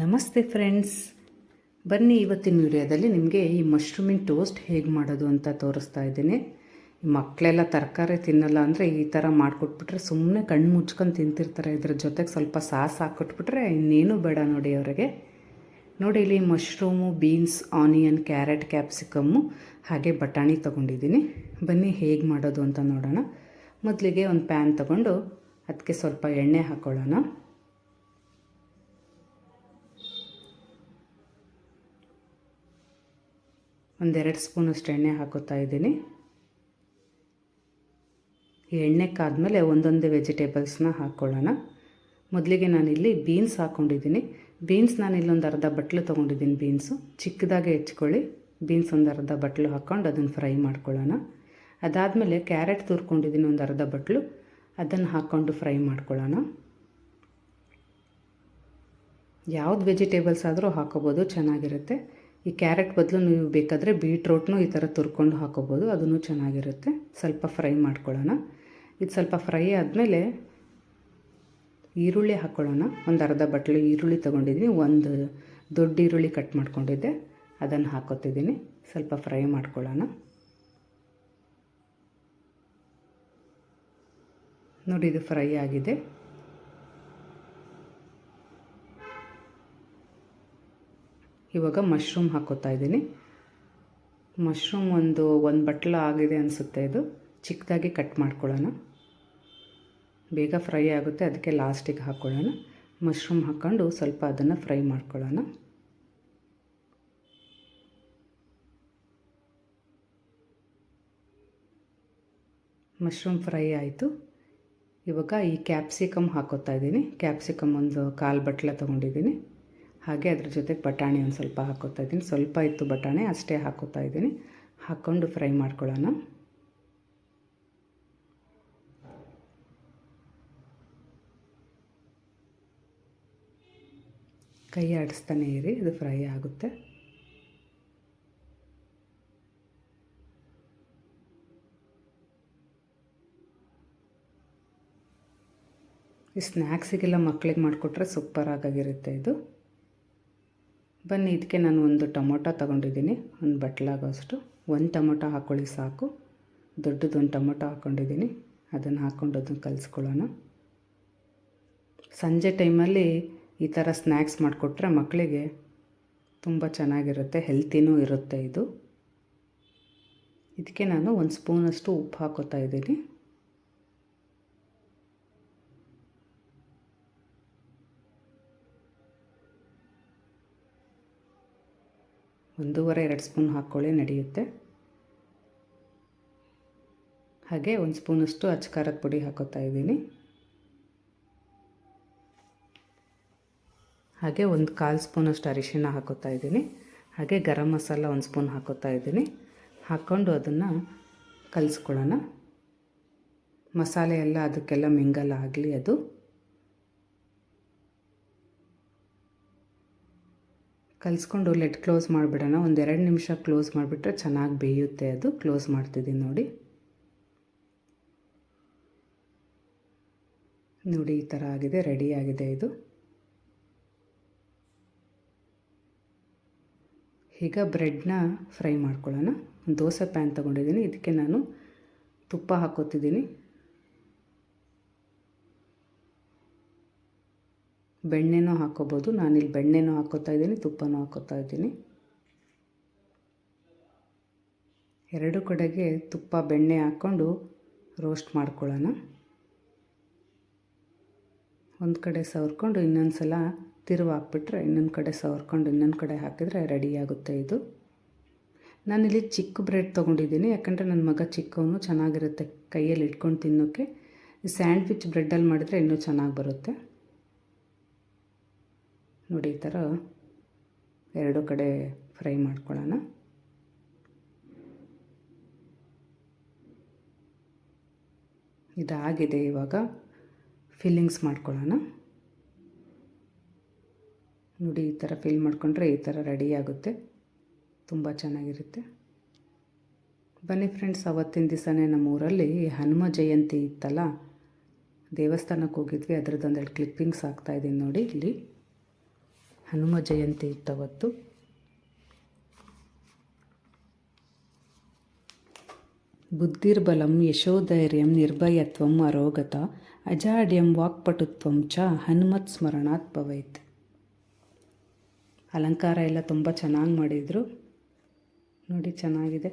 ನಮಸ್ತೆ ಫ್ರೆಂಡ್ಸ್, ಬನ್ನಿ ಇವತ್ತಿನ ವಿಡಿಯೋದಲ್ಲಿ ನಿಮಗೆ ಈ ಮಶ್ರೂಮಿನ ಟೋಸ್ಟ್ ಹೇಗೆ ಮಾಡೋದು ಅಂತ ತೋರಿಸ್ತಾ ಇದ್ದೀನಿ. ಮಕ್ಕಳೆಲ್ಲ ತರಕಾರಿ ತಿನ್ನಲ್ಲ ಅಂದರೆ ಈ ಥರ ಮಾಡಿಕೊಟ್ಬಿಟ್ರೆ ಸುಮ್ಮನೆ ಕಣ್ಣು ಮುಚ್ಕೊಂಡು ತಿಂತಿರ್ತಾರೆ. ಇದ್ರ ಜೊತೆಗೆ ಸ್ವಲ್ಪ ಸಾಸ್ ಹಾಕ್ಕೊಟ್ಬಿಟ್ರೆ ಇನ್ನೇನು ಬೇಡ ನೋಡಿ ಅವರಿಗೆ. ನೋಡಿ ಇಲ್ಲಿ mushroom, beans, onion, carrot, capsicum ಹಾಗೆ ಬಟಾಣಿ ತೊಗೊಂಡಿದ್ದೀನಿ. ಬನ್ನಿ ಹೇಗೆ ಮಾಡೋದು ಅಂತ ನೋಡೋಣ. ಮೊದಲಿಗೆ ಒಂದು ಪ್ಯಾನ್ ತೊಗೊಂಡು ಅದಕ್ಕೆ ಸ್ವಲ್ಪ ಎಣ್ಣೆ ಹಾಕ್ಕೊಳ್ಳೋಣ. ಒಂದೆರಡು ಸ್ಪೂನಷ್ಟು ಎಣ್ಣೆ ಹಾಕೋತಾ ಇದ್ದೀನಿ. ಈ ಎಣ್ಣೆ ಕಾದ್ಮೇಲೆ ಒಂದೊಂದೇ ವೆಜಿಟೇಬಲ್ಸ್ನ ಹಾಕ್ಕೊಳ್ಳೋಣ. ಮೊದಲಿಗೆ ನಾನಿಲ್ಲಿ ಬೀನ್ಸ್ ಹಾಕ್ಕೊಂಡಿದ್ದೀನಿ. ಬೀನ್ಸ್ ನಾನಿಲ್ಲೊಂದು ಅರ್ಧ ಬಟ್ಲು ತೊಗೊಂಡಿದ್ದೀನಿ. ಬೀನ್ಸು ಚಿಕ್ಕದಾಗೆ ಹೆಚ್ಕೊಳ್ಳಿ. ಬೀನ್ಸ್ ಒಂದು ಅರ್ಧ ಬಟ್ಲು ಹಾಕ್ಕೊಂಡು ಅದನ್ನು ಫ್ರೈ ಮಾಡ್ಕೊಳ್ಳೋಣ. ಅದಾದಮೇಲೆ ಕ್ಯಾರೆಟ್ ತುರ್ಕೊಂಡಿದ್ದೀನಿ ಒಂದು ಅರ್ಧ ಬಟ್ಲು, ಅದನ್ನು ಹಾಕ್ಕೊಂಡು ಫ್ರೈ ಮಾಡ್ಕೊಳ್ಳೋಣ. ಯಾವ್ದು ವೆಜಿಟೇಬಲ್ಸ್ ಆದರೂ ಹಾಕೋಬೋದು, ಚೆನ್ನಾಗಿರುತ್ತೆ. ಈ ಕ್ಯಾರೆಟ್ ಬದಲು ನೀವು ಬೇಕಾದರೆ ಬೀಟ್ರೋಟ್ನೂ ಈ ಥರ ತುರ್ಕೊಂಡು ಹಾಕೋಬೋದು, ಅದೂ ಚೆನ್ನಾಗಿರುತ್ತೆ. ಸ್ವಲ್ಪ ಫ್ರೈ ಮಾಡ್ಕೊಳ್ಳೋಣ. ಇದು ಸ್ವಲ್ಪ ಫ್ರೈ ಆದಮೇಲೆ ಈರುಳ್ಳಿ ಹಾಕ್ಕೊಳ್ಳೋಣ. ಒಂದು ಅರ್ಧ ಬಟ್ಲು ಈರುಳ್ಳಿ ತೊಗೊಂಡಿದ್ದೀನಿ. ಒಂದು ದೊಡ್ಡ ಈರುಳ್ಳಿ ಕಟ್ ಮಾಡ್ಕೊಂಡಿದ್ದೆ, ಅದನ್ನು ಹಾಕೋತಿದ್ದೀನಿ. ಸ್ವಲ್ಪ ಫ್ರೈ ಮಾಡ್ಕೊಳ್ಳೋಣ. ನೋಡಿ, ಇದು ಫ್ರೈ ಆಗಿದೆ. ಇವಾಗ ಮಶ್ರೂಮ್ ಹಾಕೋತಾ ಇದ್ದೀನಿ. ಮಶ್ರೂಮ್ ಒಂದು ಬಟ್ಲು ಆಗಿದೆ ಅನಿಸುತ್ತೆ. ಇದು ಚಿಕ್ಕದಾಗಿ ಕಟ್ ಮಾಡ್ಕೊಳ್ಳೋಣ. ಬೇಗ ಫ್ರೈ ಆಗುತ್ತೆ, ಅದಕ್ಕೆ ಲಾಸ್ಟಿಗೆ ಹಾಕ್ಕೊಳ್ಳೋಣ. ಮಶ್ರೂಮ್ ಹಾಕ್ಕೊಂಡು ಸ್ವಲ್ಪ ಅದನ್ನು ಫ್ರೈ ಮಾಡ್ಕೊಳ್ಳೋಣ. ಮಶ್ರೂಮ್ ಫ್ರೈ ಆಯಿತು. ಇವಾಗ ಈ ಕ್ಯಾಪ್ಸಿಕಮ್ ಹಾಕೋತಾ ಇದ್ದೀನಿ. ಕ್ಯಾಪ್ಸಿಕಮ್ ಒಂದು 1/4 ಬಟ್ಲ ತೊಗೊಂಡಿದ್ದೀನಿ. ಹಾಗೆ ಅದ್ರ ಜೊತೆಗೆ ಬಟಾಣಿ ಒಂದು ಸ್ವಲ್ಪ ಹಾಕೋತಾ ಇದ್ದೀನಿ. ಸ್ವಲ್ಪ ಇತ್ತು ಬಟಾಣಿ, ಅಷ್ಟೇ ಹಾಕೋತಾ ಇದ್ದೀನಿ. ಹಾಕ್ಕೊಂಡು ಫ್ರೈ ಮಾಡ್ಕೊಳ್ಳೋಣ. ಕೈ ಆಡಿಸ್ತಾನೆ ಇರಿ, ಇದು ಫ್ರೈ ಆಗುತ್ತೆ. ಈ ಸ್ನ್ಯಾಕ್ಸಿಗೆಲ್ಲ ಮಕ್ಕಳಿಗೆ ಮಾಡಿಕೊಟ್ರೆ ಸೂಪರಾಗಿರುತ್ತೆ ಇದು. ಬನ್ನಿ, ಇದಕ್ಕೆ ನಾನು ಒಂದು ಟೊಮೊಟೊ ತೊಗೊಂಡಿದ್ದೀನಿ, ಒಂದು ಬಟ್ಲಾಗೋಷ್ಟು. ಒಂದು ಟೊಮೊಟೊ ಹಾಕ್ಕೊಳ್ಳಿ ಸಾಕು. ದೊಡ್ಡದೊಂದು ಟೊಮೊಟೊ ಹಾಕ್ಕೊಂಡಿದ್ದೀನಿ. ಅದನ್ನು ಹಾಕ್ಕೊಂಡು ಅದನ್ನು ಕಲಿಸ್ಕೊಳ್ಳೋಣ. ಸಂಜೆ ಟೈಮಲ್ಲಿ ಈ ಥರ ಸ್ನ್ಯಾಕ್ಸ್ ಮಾಡಿಕೊಟ್ರೆ ಮಕ್ಕಳಿಗೆ ತುಂಬ ಚೆನ್ನಾಗಿರುತ್ತೆ, ಹೆಲ್ತಿನೂ ಇರುತ್ತೆ ಇದು. ಇದಕ್ಕೆ ನಾನು ಒಂದು ಸ್ಪೂನಷ್ಟು ಉಪ್ಪು ಹಾಕೋತಾ ಇದ್ದೀನಿ. ಒಂದೂವರೆ 2 ಸ್ಪೂನ್ ಹಾಕ್ಕೊಳ್ಳಿ, ನಡೆಯುತ್ತೆ. ಹಾಗೆ ಒಂದು ಸ್ಪೂನಷ್ಟು ಅಚ್ಚಕಾರದ ಪುಡಿ ಹಾಕೋತಾ ಇದ್ದೀನಿ. ಹಾಗೆ ಒಂದು 1/4 ಸ್ಪೂನಷ್ಟು ಅರಿಶಿಣ ಹಾಕೋತಾ ಇದ್ದೀನಿ. ಹಾಗೆ ಗರಂ ಮಸಾಲ 1 ಸ್ಪೂನ್ ಹಾಕೋತಾ ಇದ್ದೀನಿ. ಹಾಕ್ಕೊಂಡು ಅದನ್ನು ಕಲಿಸ್ಕೊಳ್ಳೋಣ. ಮಸಾಲೆ ಎಲ್ಲ ಅದಕ್ಕೆಲ್ಲ ಮಿಂಗಲ್ ಆಗಲಿ ಅದು. ಕಲಿಸ್ಕೊಂಡು ಲೆಡ್ ಕ್ಲೋಸ್ ಮಾಡಿಬಿಡೋಣ. 1-2 ನಿಮಿಷ ಕ್ಲೋಸ್ ಮಾಡಿಬಿಟ್ರೆ ಚೆನ್ನಾಗಿ ಬೇಯುತ್ತೆ ಅದು. ಕ್ಲೋಸ್ ಮಾಡ್ತಿದ್ದೀನಿ ನೋಡಿ. ನೋಡಿ, ಈ ಥರ ಆಗಿದೆ, ರೆಡಿಯಾಗಿದೆ ಇದು. ಈಗ ಬ್ರೆಡ್ನ ಫ್ರೈ ಮಾಡ್ಕೊಳ್ಳೋಣ. ಒಂದು ದೋಸೆ ಪ್ಯಾನ್ ತೊಗೊಂಡಿದ್ದೀನಿ. ಇದಕ್ಕೆ ನಾನು ತುಪ್ಪ ಹಾಕೋತಿದ್ದೀನಿ. ಬೆಣ್ಣೆನೂ ಹಾಕೋಬೋದು. ನಾನಿಲ್ಲಿ ಬೆಣ್ಣೆನೂ ಹಾಕೋತಾ ಇದ್ದೀನಿ, ತುಪ್ಪನೂ ಹಾಕೋತಾ ಇದ್ದೀನಿ. ಎರಡು ಕಡೆಗೆ ತುಪ್ಪ ಬೆಣ್ಣೆ ಹಾಕ್ಕೊಂಡು ರೋಸ್ಟ್ ಮಾಡ್ಕೊಳ್ಳೋಣ. ಒಂದು ಕಡೆ ಸವರ್ಕೊಂಡು ಇನ್ನೊಂದು ಸಲ ತಿರುವು ಹಾಕ್ಬಿಟ್ರೆ ಇನ್ನೊಂದು ಕಡೆ ಸವರ್ಕೊಂಡು ಇನ್ನೊಂದು ಕಡೆ ಹಾಕಿದರೆ ರೆಡಿಯಾಗುತ್ತೆ ಇದು. ನಾನಿಲ್ಲಿ ಚಿಕ್ಕ ಬ್ರೆಡ್ ತೊಗೊಂಡಿದ್ದೀನಿ, ಯಾಕಂದರೆ ನನ್ನ ಮಗ ಚಿಕ್ಕವನು, ಚೆನ್ನಾಗಿರುತ್ತೆ ಕೈಯಲ್ಲಿ ಇಟ್ಕೊಂಡು ತಿನ್ನೋಕ್ಕೆ. ಸ್ಯಾಂಡ್ವಿಚ್ ಬ್ರೆಡ್ಡಲ್ಲಿ ಮಾಡಿದರೆ ಇನ್ನೂ ಚೆನ್ನಾಗಿ ಬರುತ್ತೆ. ನೋಡಿ, ಈ ಥರ ಎರಡು ಕಡೆ ಫ್ರೈ ಮಾಡ್ಕೊಳ್ಳೋಣ. ಇದಾಗಿದೆ. ಇವಾಗ ಫಿಲ್ಲಿಂಗ್ಸ್ ಮಾಡ್ಕೊಳ್ಳೋಣ. ನೋಡಿ, ಈ ಥರ ಫಿಲ್ ಮಾಡಿಕೊಂಡ್ರೆ ಈ ಥರ ರೆಡಿಯಾಗುತ್ತೆ. ತುಂಬ ಚೆನ್ನಾಗಿರುತ್ತೆ. ಬನ್ನಿ ಫ್ರೆಂಡ್ಸ್, ಅವತ್ತಿನ ದಿವಸನೇ ನಮ್ಮ ಊರಲ್ಲಿ ಹನುಮ ಜಯಂತಿ ಇತ್ತಲ್ಲ, ದೇವಸ್ಥಾನಕ್ಕೆ ಹೋಗಿದ್ವಿ. ಅದರದ್ದೊಂದೆರಡು ಕ್ಲಿಪ್ಪಿಂಗ್ಸ್ ಹಾಕ್ತಾಯಿದ್ದೀನಿ ನೋಡಿ ಇಲ್ಲಿ. ಹನುಮ ಜಯಂತಿ ಇತ್ತವತ್ತು. ಬುದ್ಧಿರ್ಬಲಂ ಯಶೋಧೈರ್ಯಂ ನಿರ್ಭಯತ್ವಂ ಅರೋಗತ ಅಜಾಡ್ಯಂ ವಾಕ್ಪಟುತ್ವಂ ಚ ಹನುಮತ್ ಸ್ಮರಣಾತ್ ಭವೇತ್. ಅಲಂಕಾರ ಎಲ್ಲ ತುಂಬ ಚೆನ್ನಾಗಿ ಮಾಡಿದರು ನೋಡಿ, ಚೆನ್ನಾಗಿದೆ.